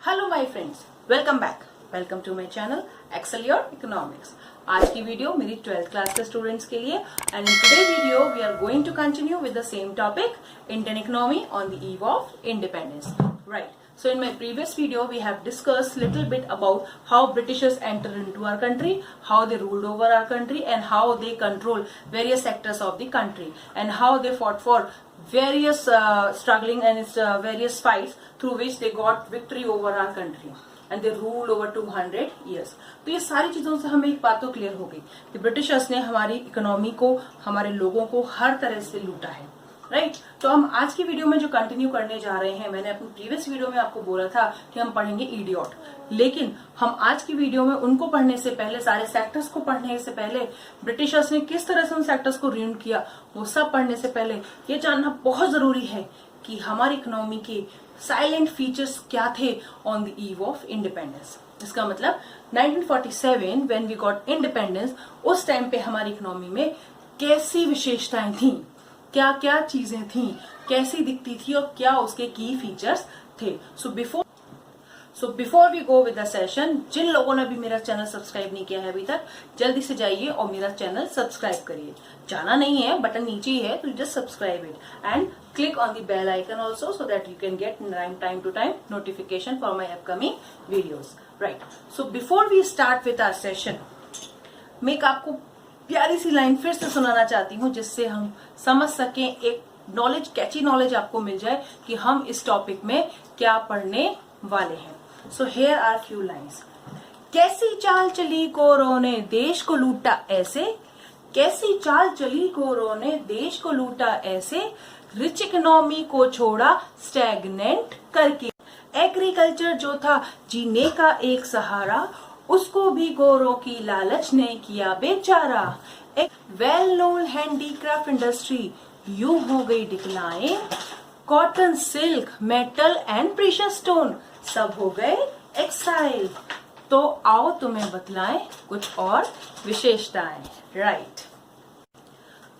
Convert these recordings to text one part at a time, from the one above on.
Hello my friends, welcome to my channel excel your economics. आज की video मेरी 12th class के students के लिए and in today video we are going to continue with the same topic, Indian economy on the eve of independence. Right. So in my previous video we have discussed little bit about how Britishers entered into our country, how they ruled over our country and how they control various sectors of the country and how they fought for various struggling and various fights through which they got victory over our country and they ruled over 200 years. तो ये सारी चीजों से हमें एक बात तो clear हो गई कि ब्रिटिशर्स ने हमारी इकोनॉमी को, हमारे लोगों को हर तरह से लूटा है, राइट। तो हम आज की वीडियो में जो कंटिन्यू करने जा रहे हैं, मैंने अपनी प्रीवियस वीडियो में आपको बोला था कि हम पढ़ेंगे इडियट, लेकिन हम आज की वीडियो में उनको पढ़ने से पहले, सारे सेक्टर्स को पढ़ने से पहले, ब्रिटिशर्स ने किस तरह से उन सेक्टर्स को रूल किया, वो सब पढ़ने से पहले ये जानना बहुत जरूरी है कि हमारी इकोनॉमी के साइलेंट फीचर्स क्या थे on the eve of independence. इसका मतलब 1947 व्हेन वी गॉट इंडिपेंडेंस, उस टाइम पे हमारी इकोनॉमी में कैसी विशेषताएं थी, क्या क्या चीजें थी, कैसी दिखती थी और क्या उसके की फीचर्स थे। So before we go with the session, जिन लोगों ने भी मेरा चैनल सब्सक्राइब नहीं किया है अभी तक, जल्दी से जाइए और मेरा चैनल सब्सक्राइब करिए। जाना नहीं है, बटन नीचे ही है, तो just subscribe it and click on the bell icon also so that you can get time to time notification for my upcoming videos, right. So before we start with our session, मैं एक आपको प्यारी सी line फिर से सुनाना चाहती हूँ जिससे हम समझ सकें, एक नॉलेज, कैची नॉलेज आपको मिल जाए कि हम इस टॉपिक में क्या पढ़ने वाले हैं। So here are few lines. कैसी चाल चली गोरों ने देश को लूटा ऐसे, कैसी चाल चली गोरों ने देश को लूटा ऐसे, रिच इकोनॉमी को छोड़ा स्टैग्नेंट करके। एग्रीकल्चर जो था जीने का एक सहारा, उसको भी गोरों की लालच ने किया बेचारा। एक वेल नोन हैंडीक्राफ्ट इंडस्ट्री यूं हो गई decline, cotton, silk, metal and precious stone सब हो गए एक्साइल। तो आओ तुम्हें बतलाएं कुछ और विशेषताएं, राइट।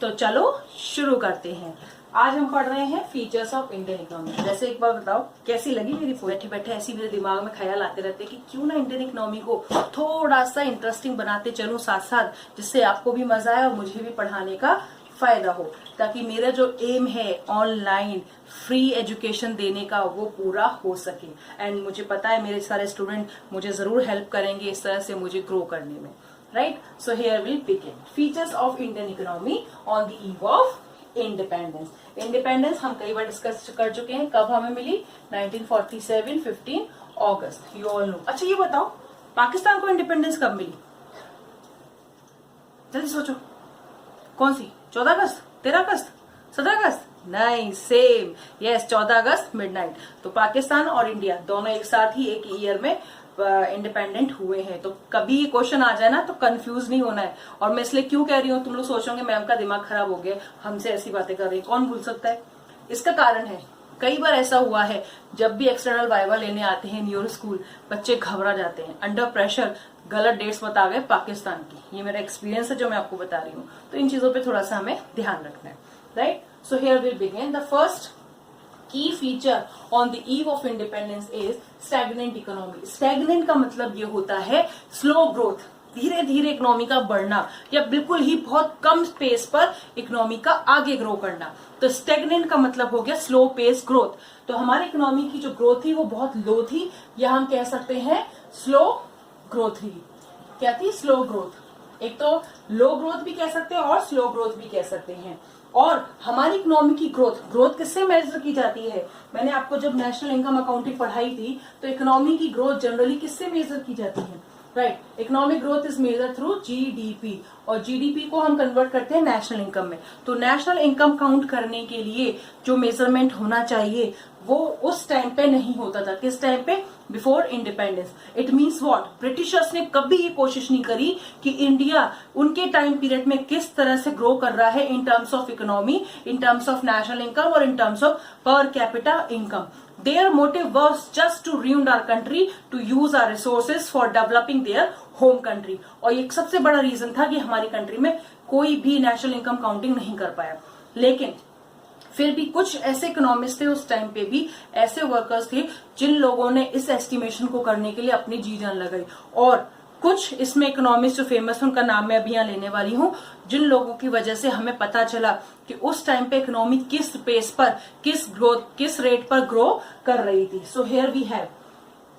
तो चलो शुरू करते हैं। आज हम पढ़ रहे हैं फीचर्स ऑफ इंडियन इकोनॉमी। जैसे एक बार बताओ कैसी लगी मेरी, बैठे बैठे ऐसी मेरे दिमाग में ख्याल आते रहते कि क्यों ना इंडियन इकोनॉमी को थोड़ा सा इंटरेस्टिंग बनाते चलूं साथ साथ, जिससे आपको भी मजा आए और मुझे भी पढ़ाने का फायदा हो, ताकि मेरा जो एम है ऑनलाइन फ्री एजुकेशन देने का वो पूरा हो सके। एंड मुझे पता है मेरे सारे स्टूडेंट मुझे जरूर हेल्प करेंगे इस तरह से मुझे ग्रो करने में, right. So here will begin features of Indian economy on the eve of independence. Independence हम कई बार डिस्कस कर चुके हैं, कब हमें मिली, 1947, 15 अगस्त, यू ऑल नो। अच्छा ये बताओ पाकिस्तान को इंडिपेंडेंस कब मिली, जल्दी सोचो, कौन सी, 14 अगस्त, 13 अगस्त, 17 अगस्त? नहीं, सेम, यस, 14 अगस्त मिडनाइट। तो पाकिस्तान और इंडिया दोनों एक साथ ही एक ईयर में इंडिपेंडेंट हुए हैं। तो कभी ये क्वेश्चन आ जाए ना तो कंफ्यूज नहीं होना है। और मैं इसलिए क्यों कह रही हूँ, तुम लोग सोचोगे मैम का दिमाग खराब हो गया, हमसे ऐसी बातें कर रही है, कौन भूल सकता है। इसका कारण है, कई बार ऐसा हुआ है जब भी एक्सटर्नल वाइवा लेने आते हैं न्यू स्कूल, बच्चे घबरा जाते हैं, अंडर प्रेशर गलत डेट्स बता गए पाकिस्तान की। ये मेरा एक्सपीरियंस है जो मैं आपको बता रही हूँ। तो इन चीजों पे थोड़ा सा हमें ध्यान रखना है, right. So here will begin the first key feature on the eve of independence is stagnant economy. Stagnant का मतलब ये होता है स्लो ग्रोथ, धीरे धीरे इकोनॉमी का बढ़ना, या बिल्कुल ही बहुत कम स्पेस पर इकोनॉमी का आगे ग्रो करना। तो स्टैग्नेंट का मतलब हो गया स्लो पेस ग्रोथ। तो हमारी इकोनॉमी की जो ग्रोथ थी वो बहुत लो थी, या हम कह सकते हैं स्लो ग्रोथ थी। क्या थी? Slow growth. एक तो लो ग्रोथ भी कह सकते हैं और स्लो ग्रोथ भी कह सकते हैं। और हमारी इकोनॉमी की ग्रोथ किससे मेजर की जाती है? मैंने आपको जब नेशनल इनकम अकाउंटिंग पढ़ाई थी तो इकोनॉमी की ग्रोथ जनरली किससे मेजर की जाती है, right. Economic growth is measure through GDP, और जीडीपी को हम कन्वर्ट करते हैं नेशनल इनकम में। तो नेशनल इनकम काउंट करने के लिए जो मेजरमेंट होना चाहिए वो उस टाइम पे नहीं होता था। किस टाइम पे? Before independence. It means what? Britishers ने कभी ये कोशिश नहीं करी कि इंडिया उनके टाइम पीरियड में किस तरह से ग्रो कर रहा है in terms of economy, in terms of national income और in terms of per capita income. Their motive was just to ruin our country, to use our resources for developing their home country. और ये सबसे बड़ा reason था कि हमारी country में कोई भी नेशनल इनकम काउंटिंग नहीं कर पाया। लेकिन फिर भी कुछ ऐसे इकोनॉमिस्ट थे उस टाइम पे भी, ऐसे वर्कर्स थे जिन लोगों ने इस एस्टिमेशन को करने के लिए अपनी जी जान लगाई। और कुछ इसमें इकोनॉमिस्ट जो फेमस है उनका नाम मैं अभी यहाँ लेने वाली हूँ, जिन लोगों की वजह से हमें पता चला कि उस टाइम पे इकोनॉमी किस पेस पर, किस रेट पर ग्रो कर रही थी। So here we have,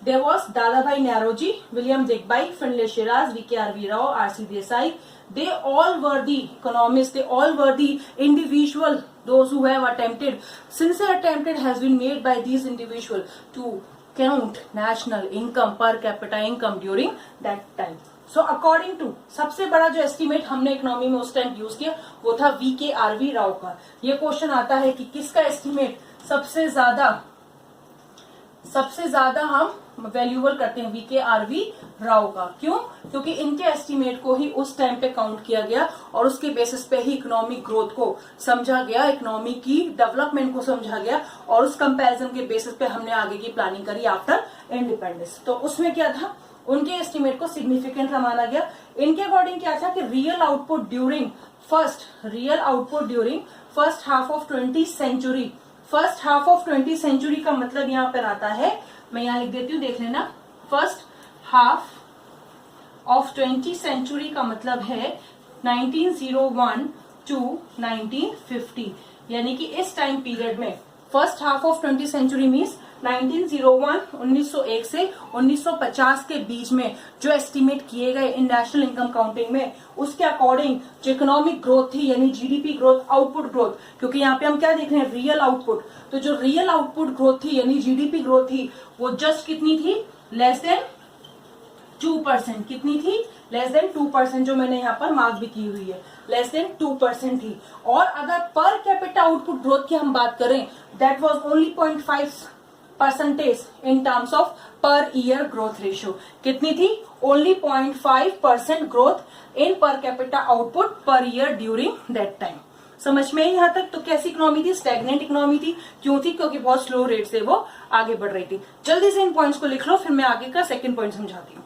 there was Dadabhai Naoroji, William Digbye, Finlay Shiraz, V.K.R.V. Rao, R.C. Desai. They all were the economists, they all were the individual, those who have attempted, sincere attempt has been made by these individuals to count national income, per capita income during that time. So according to, सबसे बड़ा जो estimate हमने economy में उस time use किया वो था V.K.R.V. Rao का। ये क्वेश्चन आता है कि किसका एस्टिमेट सबसे ज्यादा हम वैल्यूएबल करते हैं, V.K.R.V. राव का। क्यों? क्योंकि इनके एस्टिमेट को ही उस टाइम पे काउंट किया गया और उसके बेसिस पे ही इकोनॉमिक ग्रोथ को समझा गया, इकोनॉमी की डेवलपमेंट को समझा गया और उस कंपैरिजन के बेसिस पे हमने आगे की प्लानिंग करी आफ्टर इंडिपेंडेंस। तो उसमें क्या था, उनके एस्टिमेट को सिग्निफिकेंट माना गया। इनके अकॉर्डिंग क्या था कि real output during first half of 20th century, first half of 20th century का मतलब यहाँ पर आता है, मैं यहाँ लिख देती हूँ, देख लेना। First half of 20th century का मतलब है 1901 टू 1950, यानी कि इस टाइम पीरियड में first half of 20th century means 1901 से 1950 के बीच में जो एस्टिमेट किए गए इन नेशनल इनकम काउंटिंग में, उसके अकॉर्डिंग जो इकोनॉमिक ग्रोथ थी, यानी जीडीपी ग्रोथ, आउटपुट ग्रोथ, क्योंकि यहाँ पे हम क्या देख रहे हैं, रियल आउटपुट। तो जो रियल आउटपुट ग्रोथ थी यानी जीडीपी ग्रोथ थी वो जस्ट कितनी थी, लेस देन 2%। कितनी थी? लेस देन 2%, जो मैंने यहाँ पर मार्क भी की हुई है, लेस देन 2% थी। और अगर पर कैपिटा आउटपुट ग्रोथ की हम बात करें, that was only 0.5% in terms of per year growth ratio. कितनी थी? Only 0.5% growth in per capita output per year during that time. समझ में यहाँ तक? तो कैसी इकोनॉमी थी? स्टैग्नेंट इकोनॉमी थी। क्यों थी? क्योंकि बहुत स्लो रेट से वो आगे बढ़ रही थी। जल्दी से इन पॉइंट्स को लिख लो, फिर मैं आगे का सेकंड पॉइंट समझाती हूँ।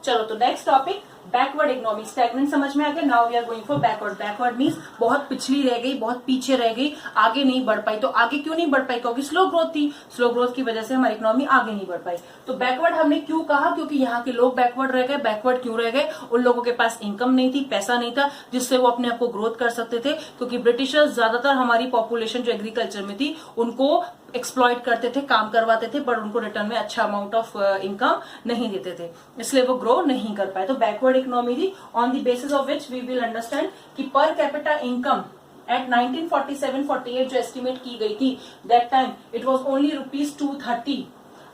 चलो, तो next topic, backward economy. Stagnant समझ में आ गया। Now we are going for backward. Backward means बहुत पिछली रह गई, बहुत पीछे रह गई, आगे नहीं बढ़ पाई। तो आगे क्यों नहीं बढ़ पाई? क्योंकि स्लो ग्रोथ थी। स्लो ग्रोथ की वजह से हमारी इकोनॉमी आगे नहीं बढ़ पाई। तो बैकवर्ड हमने क्यों कहा? क्योंकि यहाँ के लोग बैकवर्ड रह गए। बैकवर्ड क्यों रह गए? उन लोगों के पास इनकम नहीं थी, पैसा नहीं था जिससे वो अपने आप को ग्रोथ कर सकते थे। क्योंकि ब्रिटिशर्स ज्यादातर हमारी पॉपुलेशन जो एग्रीकल्चर में थी उनको एक्सप्लॉइट करते थे, काम करवाते थे, बट उनको रिटर्न में अच्छा अमाउंट ऑफ इनकम नहीं देते थे, इसलिए वो ग्रो नहीं कर पाए। तो बैकवर्ड इकोनॉमी थी, on the basis of which we will understand कि पर कैपिटा इनकम एट 1947-48 जो एस्टिमेट की गई थी, that time it was only ₹230।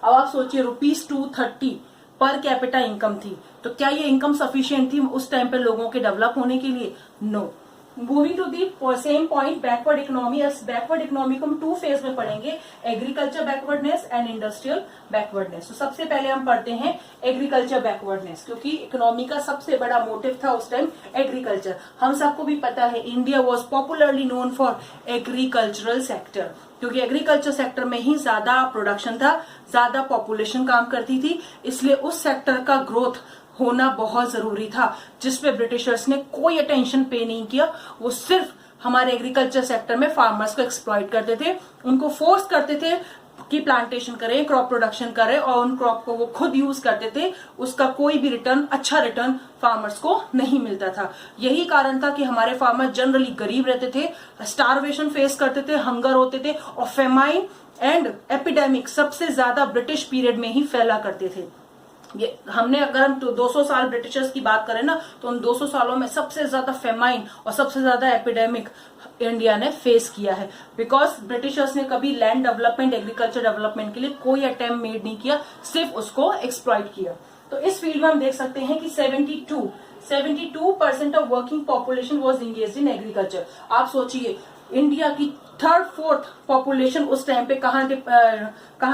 अब आप सोचिए, ₹230 पर कैपिटा इनकम थी। तो क्या ये इनकम सफिशिएंट थी उस टाइम पे लोगों के डेवलप होने के लिए? No. Moving to the same point, backward economy. Backward economy को हम 2 फेज में पढ़ेंगे, agriculture backwardness and industrial backwardness. तो सबसे पहले हम पढ़ते हैं एग्रीकल्चर बैकवर्डनेस, क्योंकि इकोनॉमी का सबसे बड़ा मोटिव था उस टाइम एग्रीकल्चर। हम सबको भी पता है India was popularly known for agricultural sector, क्योंकि एग्रीकल्चर सेक्टर में ही ज्यादा प्रोडक्शन था, ज्यादा पॉपुलेशन काम करती थी, इसलिए उस सेक्टर का ग्रोथ होना बहुत जरूरी था, जिसपे ब्रिटिशर्स ने कोई अटेंशन पे नहीं किया। वो सिर्फ हमारे एग्रीकल्चर सेक्टर में फार्मर्स को एक्सप्लॉइट करते थे, उनको फोर्स करते थे कि प्लांटेशन करें, क्रॉप प्रोडक्शन करें, और उन क्रॉप को वो खुद यूज करते थे। उसका कोई भी रिटर्न, अच्छा रिटर्न फार्मर्स को नहीं मिलता था। यही कारण था कि हमारे फार्मर जनरली गरीब रहते थे, स्टारवेशन फेस करते थे, हंगर होते थे, और फेमाइन एंड एपिडेमिक सबसे ज्यादा ब्रिटिश पीरियड में ही फैला करते थे। ये हमने, अगर हम 200 साल ब्रिटिशर्स की बात करें ना, तो उन 200 सालों में सबसे ज्यादा फेमाइन और सबसे ज्यादा एपिडेमिक इंडिया ने फेस किया है, बिकॉज ब्रिटिशर्स ने कभी लैंड डेवलपमेंट, एग्रीकल्चर डेवलपमेंट के लिए कोई अटेम्प्ट मेड नहीं किया, सिर्फ उसको एक्सप्लॉइट किया। तो इस फील्ड में हम देख सकते हैं कि 72% of working population was engaged in agriculture. आप सोचिए, इंडिया की 3rd-4th पॉपुलेशन उस टाइम पे कहाँ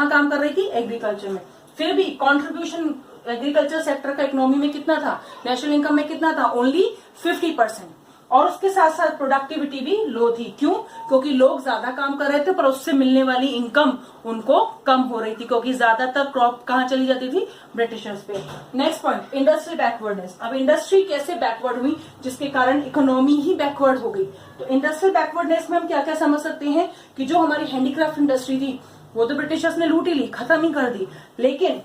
काम कर रही थी? एग्रीकल्चर में। फिर भी कंट्रीब्यूशन एग्रीकल्चर सेक्टर का इकोनॉमी में कितना था? नेशनल इनकम में कितना था? ओनली 50%। और उसके साथ साथ प्रोडक्टिविटी भी लो थी। क्यों? क्योंकि लोग ज्यादा काम कर रहे थे पर उससे मिलने वाली इनकम उनको कम हो रही थी, क्योंकि ज्यादातर क्रॉप कहाँ चली जाती थी? ब्रिटिशर्स पे। Next point, industrial backwardness. अब इंडस्ट्री कैसे बैकवर्ड हुई जिसके कारण इकोनॉमी ही बैकवर्ड हो गई? तो इंडस्ट्रियल बैकवर्डनेस में हम क्या क्या समझ सकते हैं कि जो हमारी हैंडीक्राफ्ट इंडस्ट्री थी वो तो ब्रिटिशर्स ने लूट ही ली, खत्म ही कर दी, लेकिन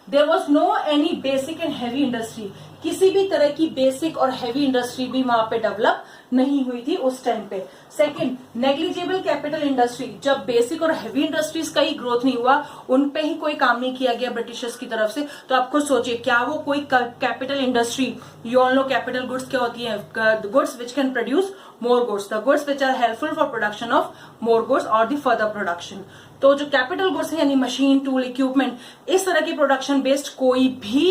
there was no any basic and heavy industry. किसी भी तरह की बेसिक और हैवी इंडस्ट्री भी वहां पे डेवलप नहीं हुई थी उस टाइम पे। Second, negligible capital industry. जब बेसिक और हैवी इंडस्ट्रीज का ही ग्रोथ नहीं हुआ, उन पे ही कोई काम नहीं किया गया ब्रिटिशर्स की तरफ से, तो आप खुद सोचिए क्या वो कोई capital industry, you all know capital goods क्या होती है? Goods which can produce more goods, the goods which are helpful for production of more goods or the further production। तो जो कैपिटल गुड्स है यानी मशीन, टूल, इक्विपमेंट, इस तरह की प्रोडक्शन बेस्ड कोई भी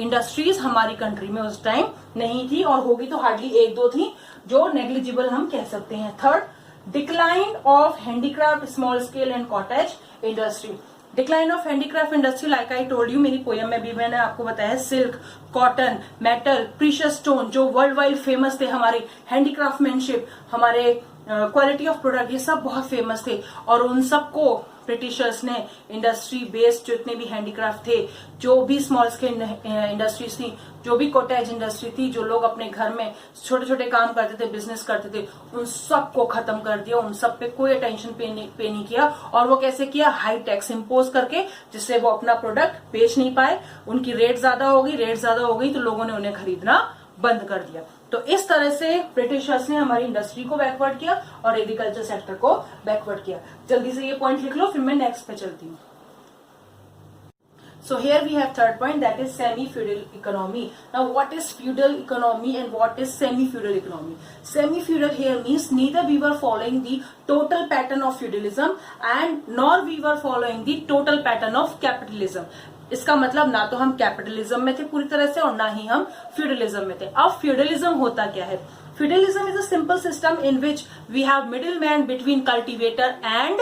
इंडस्ट्रीज हमारी कंट्री में उस टाइम नहीं थी, और होगी तो हार्डली एक दो थी जो नेग्लिजिबल हम कह सकते हैं। Third, decline of handicraft, small scale and cottage industry. Decline of handicraft industry, like I told you, मेरी पोयम में भी मैंने आपको बताया, silk, cotton, metal, precious stone जो वर्ल्ड वाइड फेमस थे, हमारे हैंडीक्राफ्टमैनशिप, हमारे क्वालिटी ऑफ प्रोडक्ट, ये सब बहुत फेमस थे, और उन सबको ब्रिटिशर्स ने इंडस्ट्री बेस्ड जितने भी हैंडीक्राफ्ट थे, जो भी स्मॉल स्केल इंडस्ट्रीज थी, जो भी कॉटेज इंडस्ट्री थी, जो लोग अपने घर में छोटे छोटे काम करते थे, बिजनेस करते थे, उन सबको खत्म कर दिया, उन सब पे कोई अटेंशन पे नहीं किया। और वो कैसे किया? हाई टैक्स इम्पोज करके, जिससे वो अपना प्रोडक्ट बेच नहीं पाए, उनकी रेट ज्यादा हो गई तो लोगों ने उन्हें खरीदना बंद कर दिया। तो इस तरह से ब्रिटिशर्स ने हमारी इंडस्ट्री को बैकवर्ड किया और एग्रीकल्चर सेक्टर को बैकवर्ड किया। जल्दी से ये पॉइंट लिख लो, फिर मैं नेक्स्ट पे चलती हूँ। So here we have third point, that is semi-feudal economy. Now what is feudal economy and what is semi-feudal economy? Semi-feudal here means neither we were following the total pattern of feudalism and nor we were following the total pattern of capitalism. इसका मतलब ना तो हम capitalism में थे पूरी तरह से और ना ही हम फ्यूडलिज्म में थे। अब फ्यूडलिज्म होता क्या है? Feudalism is a simple system in which we have middle man between cultivator and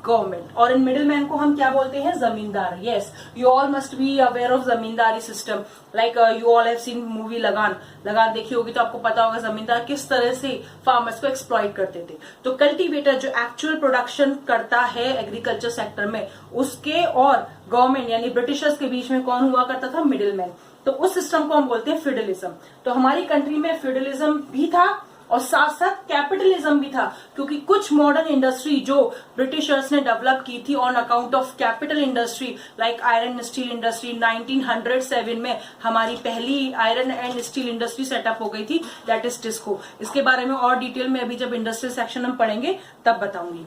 government, और इन मिडिल मैन को हम क्या बोलते हैं? जमींदार। Yes, you all must be aware of zamindari system, like you all have seen movie लगान देखी होगी तो आपको पता होगा जमींदार किस तरह से फार्मर्स को एक्सप्लॉइट करते थे। तो कल्टीवेटर जो एक्चुअल प्रोडक्शन करता है एग्रीकल्चर सेक्टर में, उसके और गवर्नमेंट यानी ब्रिटिशर्स के बीच में कौन हुआ करता था? Middle man. तो उस सिस्टम को हम बोलते हैं फ्यूडलिज्म। तो हमारी कंट्री में फ्यूडलिज्म भी था और साथ साथ कैपिटलिज्म भी था, क्योंकि कुछ मॉडर्न इंडस्ट्री जो ब्रिटिशर्स ने डेवलप की थी on account of capital industry, like iron steel industry, 1907 में हमारी पहली iron and steel industry setup हो गई थी, दैट इज टिस्को। इसके बारे में और डिटेल में अभी जब इंडस्ट्रियल सेक्शन हम पढ़ेंगे तब बताऊंगी।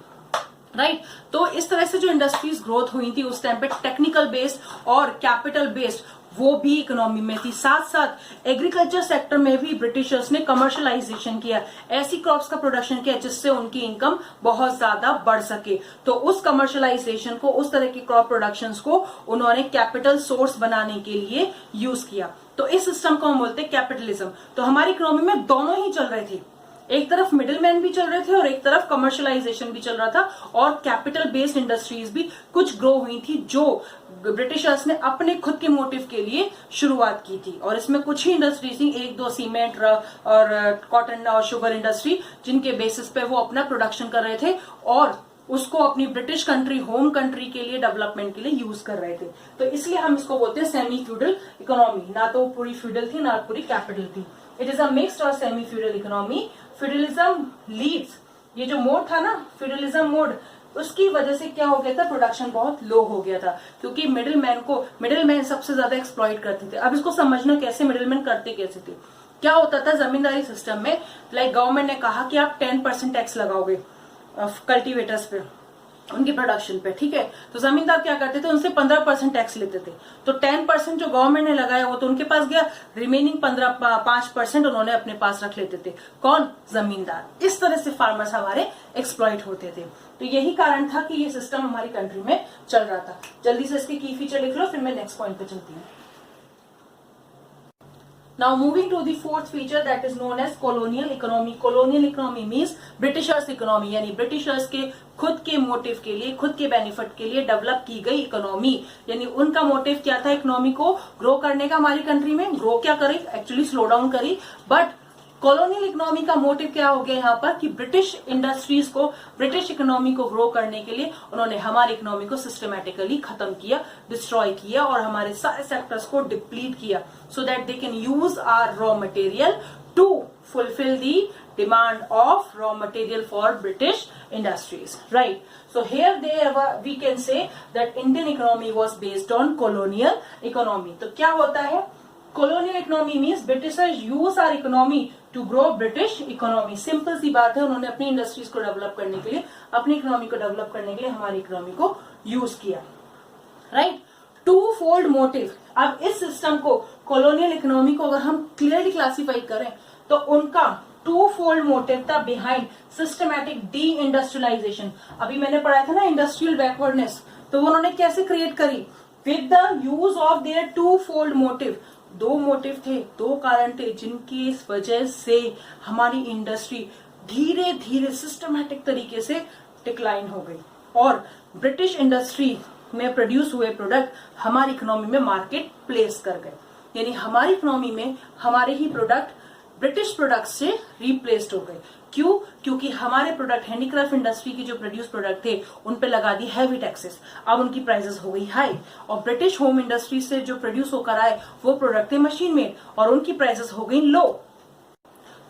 राइट तो इस तरह से जो इंडस्ट्रीज ग्रोथ हुई थी उस टाइम पे टेक्निकल बेस्ड और कैपिटल बेस्ड, वो भी इकोनॉमी में थी। साथ साथ एग्रीकल्चर सेक्टर में भी ब्रिटिशर्स ने कमर्शलाइजेशन किया, ऐसी क्रॉप्स का प्रोडक्शन किया जिससे उनकी इनकम बहुत ज्यादा बढ़ सके। तो उस कमर्शलाइजेशन को, उस तरह की क्रॉप प्रोडक्शंस को उन्होंने कैपिटल सोर्स बनाने के लिए यूज किया। तो इस सिस्टम को हम बोलते हैं कैपिटलिज्म। तो हमारी इकोनॉमी में दोनों ही चल रहे थे, एक तरफ मिडिल मैन भी चल रहे थे और एक तरफ कमर्शलाइजेशन भी चल रहा था, और कैपिटल बेस्ड इंडस्ट्रीज भी कुछ ग्रो हुई थी जो ब्रिटिशर्स ने अपने खुद के मोटिव के लिए शुरुआत की थी। और इसमें कुछ ही इंडस्ट्रीज थी, एक दो सीमेंट और कॉटन और शुगर इंडस्ट्री, जिनके बेसिस पे वो अपना प्रोडक्शन कर रहे थे और उसको अपनी ब्रिटिश कंट्री, होम कंट्री के लिए, डेवलपमेंट के लिए यूज कर रहे थे। तो इसलिए हम इसको बोलते हैं सेमी फ्यूडल इकोनॉमी। ना तो पूरी फ्यूडल थी ना पूरी कैपिटल थी। इट इज अ मिक्स्ड और semi feudal economy. Feudalism leads, ये जो मोड था ना फ्यूडलिज्म मोड, उसकी वजह से क्या हो गया था? प्रोडक्शन बहुत लो हो गया था, क्योंकि मिडिल मैन सबसे ज्यादा एक्सप्लॉइट करते थे। अब इसको समझना कैसे, मिडिल मैन करते कैसे थे? क्या होता था जमींदारी सिस्टम में, लाइक गवर्नमेंट ने कहा कि आप 10% टैक्स लगाओगे कल्टीवेटर्स पे, उनकी प्रोडक्शन पे, ठीक है। तो जमींदार क्या करते थे? उनसे 15% टैक्स लेते थे। तो 10% जो गवर्नमेंट ने लगाया वो तो उनके पास गया, रिमेनिंग 5% उन्होंने अपने पास रख लेते थे। कौन? जमींदार। इस तरह से फार्मर्स हमारे एक्सप्लॉइट होते थे। तो यही कारण था कि ये सिस्टम हमारी कंट्री में चल रहा था। जल्दी से इसके की फीचर लिख लो, फिर मैं नेक्स्ट पॉइंट पे चलती हूँ। Now moving to the fourth feature, that is known as colonial economy. Colonial economy means Britishers economy, यानी ब्रिटिशर्स के खुद के मोटिव के लिए, खुद के बेनिफिट के लिए डेवलप की गई इकोनॉमी। यानी उनका मोटिव क्या था? इकोनॉमी को ग्रो करने का। हमारी कंट्री में ग्रो क्या करी? एक्चुअली स्लो डाउन करी, बट कॉलोनियल इकोनॉमी का मोटिव क्या हो गया यहाँ पर कि ब्रिटिश इंडस्ट्रीज को, ब्रिटिश इकोनॉमी को ग्रो करने के लिए उन्होंने हमारी इकोनॉमी को सिस्टमैटिकली खत्म किया, डिस्ट्रॉय किया और हमारे सारे सेक्टर्स को डिप्लीट किया so that they can use our raw material to fulfill the demand of raw material for British industries, right? So here we can say that Indian economy was based on colonial economy. तो क्या होता है? Colonial economy means Britishers use our economy to grow British economy. Simple सी बात है, उन्होंने अपनी industries को डेवलप करने के लिए, अपनी इकोनॉमी को डेवलप करने के लिए हमारी इकोनॉमी को यूज किया, राइट? To fold motive. अब इस सिस्टम को, कॉलोनियल इकोनॉमी को अगर हम क्लियरली क्लासिफाई करें तो उनका टू फोल्ड मोटिव था बिहाइंड सिस्टमैटिक डी इंडस्ट्रियलाइजेशन। अभी मैंने पढ़ाया था ना इंडस्ट्रियल बैकवर्डनेस, तो वो उन्होंने कैसे क्रिएट करी? With the use of their two fold motive. दो मोटिव थे, दो कारण थे जिनकी वजह से हमारी इंडस्ट्री धीरे धीरे सिस्टमैटिक तरीके से डिक्लाइन हो गई और ब्रिटिश इंडस्ट्री में प्रोड्यूस हुए प्रोडक्ट हमारी इकोनॉमी में मार्केट प्लेस कर गए। यानी हमारी इकोनॉमी में हमारे ही प्रोडक्ट ब्रिटिश प्रोडक्ट से रिप्लेस्ड हो गए। क्यों? क्योंकि हमारे प्रोडक्ट, हैंडीक्राफ्ट इंडस्ट्री की जो प्रोड्यूस प्रोडक्ट थे उन पे लगा दी हैवी टैक्सेस, अब उनकी प्राइसेस हो गई हाई। और ब्रिटिश होम इंडस्ट्री से जो प्रोड्यूस होकर आए वो प्रोडक्ट थे मशीन मेड और उनकी प्राइसेस हो गई लो।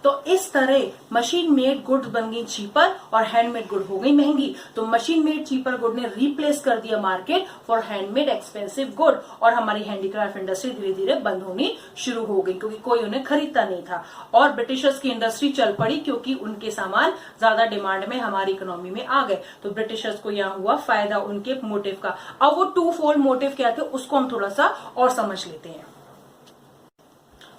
तो इस तरह मशीन मेड गुड्स बन गई चीपर और हैंडमेड गुड हो गई महंगी। तो मशीन मेड चीपर गुड ने रिप्लेस कर दिया market for handmade expensive good और हमारी हैंडीक्राफ्ट इंडस्ट्री धीरे धीरे बंद होनी शुरू हो गई क्योंकि कोई उन्हें खरीदता नहीं था। और ब्रिटिशर्स की इंडस्ट्री चल पड़ी क्योंकि उनके सामान ज्यादा डिमांड में हमारी इकोनॉमी में आ गए। तो ब्रिटिशर्स को यहाँ हुआ फायदा उनके मोटिव का। अब वो टू फोल्ड मोटिव क्या थे उसको हम थोड़ा सा और समझ लेते हैं।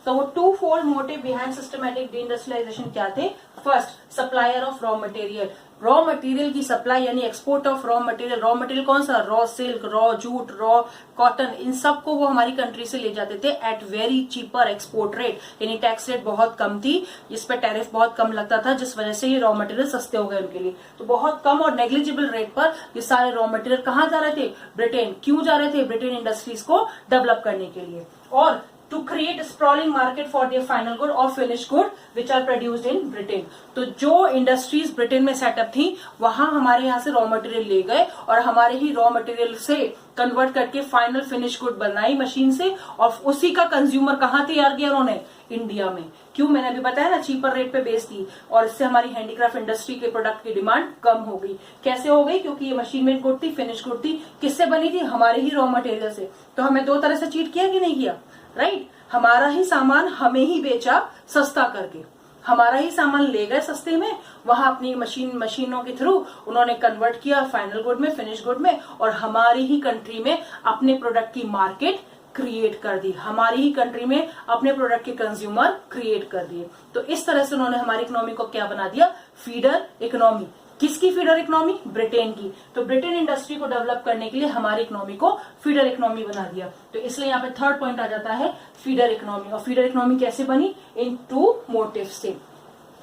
तो वो to fold motive behind systematic deindustrialisation क्या थे? First, supplier of raw material. Raw material की सप्लाई यानी export of raw material. Raw material कौन सा? Raw silk, raw jute, raw cotton, इन सब को वो हमारी कंट्री से ले जाते थे at very cheaper export rate. यानी टैक्स रेट बहुत कम थी, इस पे टैरिफ बहुत कम लगता था, जिस वजह से ये रॉ मटेरियल सस्ते हो गए उनके लिए। तो बहुत कम और नेग्लिजिबल रेट पर ये सारे रॉ मटेरियल कहाँ जा रहे थे? ब्रिटेन। क्यों जा रहे थे? ब्रिटेन इंडस्ट्रीज को डेवलप करने के लिए और to create a sprawling market for their final good or finished good which are produced in Britain। तो जो इंडस्ट्रीज ब्रिटेन में सेटअप थी वहां हमारे यहाँ से रॉ मटेरियल ले गए और हमारे ही रॉ मटेरियल से कन्वर्ट करके फाइनल फिनिश गुड बनाई मशीन से और उसी का कंज्यूमर कहाँ तैयार किया उन्होंने? इंडिया में। क्यों? मैंने अभी बताया ना, चीपर रेट पे बेच दी और इससे हमारी हैंडीक्राफ्ट इंडस्ट्री के प्रोडक्ट की डिमांड कम हो गई। कैसे हो गई? क्योंकि ये मशीन मेड गुड थी, फिनिश गुड थी। किससे बनी थी? हमारे ही रॉ मटेरियल से। तो हमें दो तरह से चीट किया कि नहीं किया? राइट? हमारा ही सामान हमें ही बेचा सस्ता करके, हमारा ही सामान ले गए सस्ते में, वहां अपनी मशीनों के थ्रू उन्होंने कन्वर्ट किया फाइनल गुड में, फिनिश गुड में और हमारी ही कंट्री में अपने प्रोडक्ट की मार्केट क्रिएट कर दी, हमारी ही कंट्री में अपने प्रोडक्ट के कंज्यूमर क्रिएट कर दिए। तो इस तरह से उन्होंने हमारी इकोनॉमी को क्या बना दिया? Feeder economy. किसकी फीडर इकोनॉमी? ब्रिटेन की। तो ब्रिटेन इंडस्ट्री को डेवलप करने के लिए हमारी इकोनॉमी को फीडर इकोनॉमी बना दिया। तो इसलिए यहाँ पे थर्ड पॉइंट आ जाता है फीडर इकोनॉमी। और फीडर इकोनॉमी कैसे बनी? इन टू मोटिव से।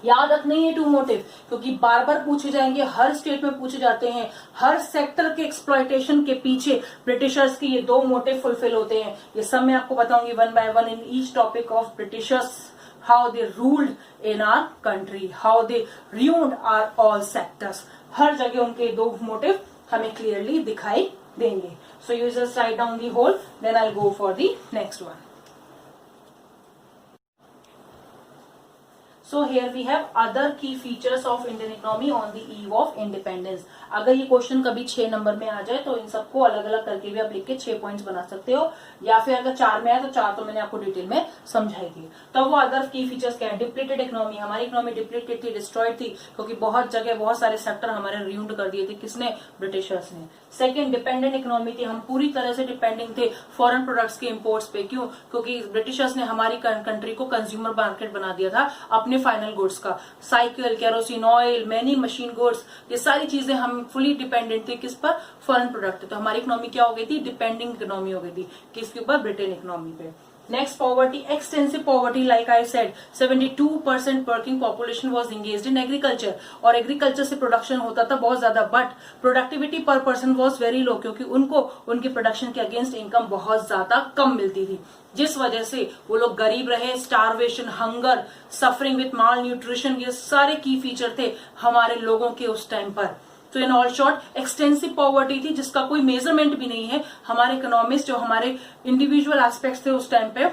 याद रखना है टू मोटिव, क्योंकि बार बार पूछे जाएंगे, हर स्टेट में पूछे जाते हैं। हर सेक्टर के एक्सप्लॉयटेशन के पीछे ब्रिटिशर्स के ये दो मोटिव फुलफिल होते हैं। ये सब मैं आपको बताऊंगी one by one in each topic of Britishers, how they ruled in our country, how they ruined our all sectors। हर जगह उनके दो मोटिव हमें क्लियरली दिखाई देंगे। So you just write down the whole, then I'll go for the next one। So here we have other key features of Indian economy on the eve of independence। अगर ये question कभी 6 number में आ जाए तो इन सबको अलग अलग करके भी आप लिख के 6 पॉइंट्स बना सकते हो, या फिर अगर 4 में आए तो 4 तो मैंने आपको डिटेल में समझाई थी। तो वो अदर की फीचर्स क्या है? Depleted economy. हमारी इकोनॉमी डिप्लीटेड थी, डिस्ट्रॉयड थी, क्योंकि बहुत जगह बहुत सारे सेक्टर हमारे रियून्ड कर दिए थे। किसने? ब्रिटिशर्स ने। सेकंड, डिपेंडेंट इकोनॉमी थी, हम पूरी तरह से डिपेंडिंग थे फॉरेन प्रोडक्ट्स के इम्पोर्ट्स पे। क्यों? क्योंकि ब्रिटिशर्स ने हमारी कंट्री को कंज्यूमर मार्केट बना दिया था अपने फाइनल गुड्स का। Cycle, kerosene oil, many machine goods, ये सारी चीजें हम फुली डिपेंडेंट थे किस पर? Foreign product. तो हमारी इकोनॉमी क्या हो गई थी? डिपेंडिंग इकोनॉमी हो गई थी। किसके ऊपर? ब्रिटेन इकोनॉमी पे। Next, poverty, extensive poverty. Like I said, 72% working population was engaged in agriculture. और agriculture से production होता था बहुत ज्यादा, but productivity per person was very low, क्योंकि उनको उनके production के against income बहुत ज्यादा कम मिलती थी, जिस वजह से वो लोग गरीब रहे. Starvation, hunger, suffering with mall nutrition, ये सारे की फीचर थे हमारे लोगों के उस टाइम पर. तो in all short extensive poverty थी, जिसका कोई मेजरमेंट भी नहीं है. हमारे इकोनॉमिस्ट जो हमारे इंडिविजुअल एस्पेक्ट्स थे उस टाइम पे,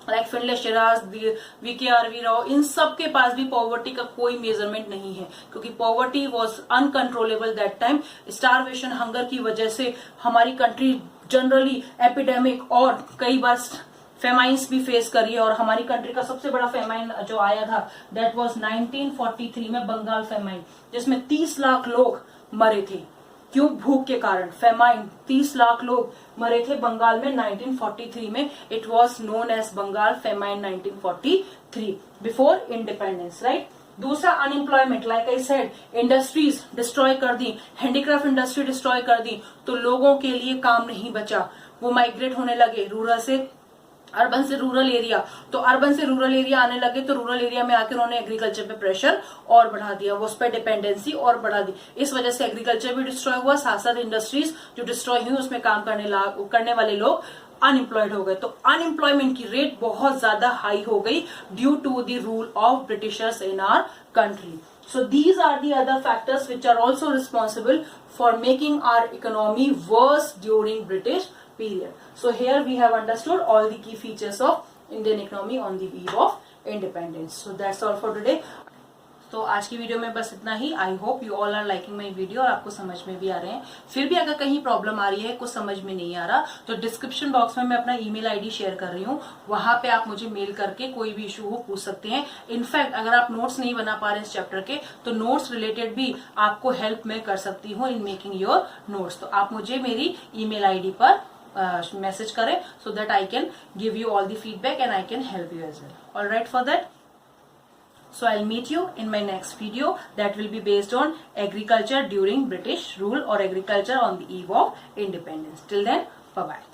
लाइक फिनले शिराज, वी.के.आर.वी. राव, इन सब के पास भी पॉवर्टी का कोई मेजरमेंट नहीं है, क्योंकि poverty was uncontrollable that time. Starvation, hunger की वजह से हमारी कंट्री जनरली एपिडेमिक और कई बार फेमाइन्स भी फेस करी है. और हमारी कंट्री का सबसे बड़ा फेमाइन जो आया था दैट वाज 1943 में, बंगाल फेमाइन, जिसमें 30 लाख लोग मरे थे. क्यों? भूख के कारण. फेमाइन, 30 लाख लोग मरे थे बंगाल में 1943 में. It was known as Bengal famine 1943 before independence, right. दूसरा, unemployment. Like I said, industries destroy कर दी, हैंडीक्राफ्ट इंडस्ट्री डिस्ट्रॉय कर दी, तो लोगों के लिए काम नहीं बचा. वो माइग्रेट होने लगे रूरल से, अर्बन से रूरल एरिया. तो अर्बन से रूरल एरिया आने लगे, तो रूरल एरिया में आकर उन्होंने एग्रीकल्चर पे प्रेशर और बढ़ा दिया, वो उस पर डिपेंडेंसी और बढ़ा दी. इस वजह से एग्रीकल्चर भी डिस्ट्रॉय हुआ, साथ साथ इंडस्ट्रीज जो डिस्ट्रॉय हुई उसमें काम करने वाले लोग अनएम्प्लॉयड हो गए. तो अनएम्प्लॉयमेंट की रेट बहुत ज्यादा हाई हो गई due to the rule of Britishers in our country. So these are the other factors which are also responsible for making our economy worse during British period. So here we have understood all the key features of Indian economy on the eve of independence. So that's all for today. तो आज की video में बस इतना ही. I hope you all are liking my video और आपको समझ में भी आ रहे हैं. फिर भी अगर कहीं प्रॉब्लम आ रही है, कुछ समझ में नहीं आ रहा, तो डिस्क्रिप्शन बॉक्स में मैं अपना ईमेल आईडी शेयर कर रही हूँ. वहां पे आप मुझे मेल करके कोई भी इशू हो पूछ सकते हैं. इनफैक्ट अगर आप नोट्स नहीं बना पा रहे इस चैप्टर के, तो नोट्स रिलेटेड भी आपको हेल्प मैं कर सकती हूँ इन मेकिंग योर नोट्स. तो आप मुझे मेरी ईमेल आईडी पर मैसेज करें, so that I can give you all the feedback and I can help you as well. All right for that. So I'll meet you in my next video that will be based on agriculture during British rule or agriculture on the eve of independence. Till then, bye bye.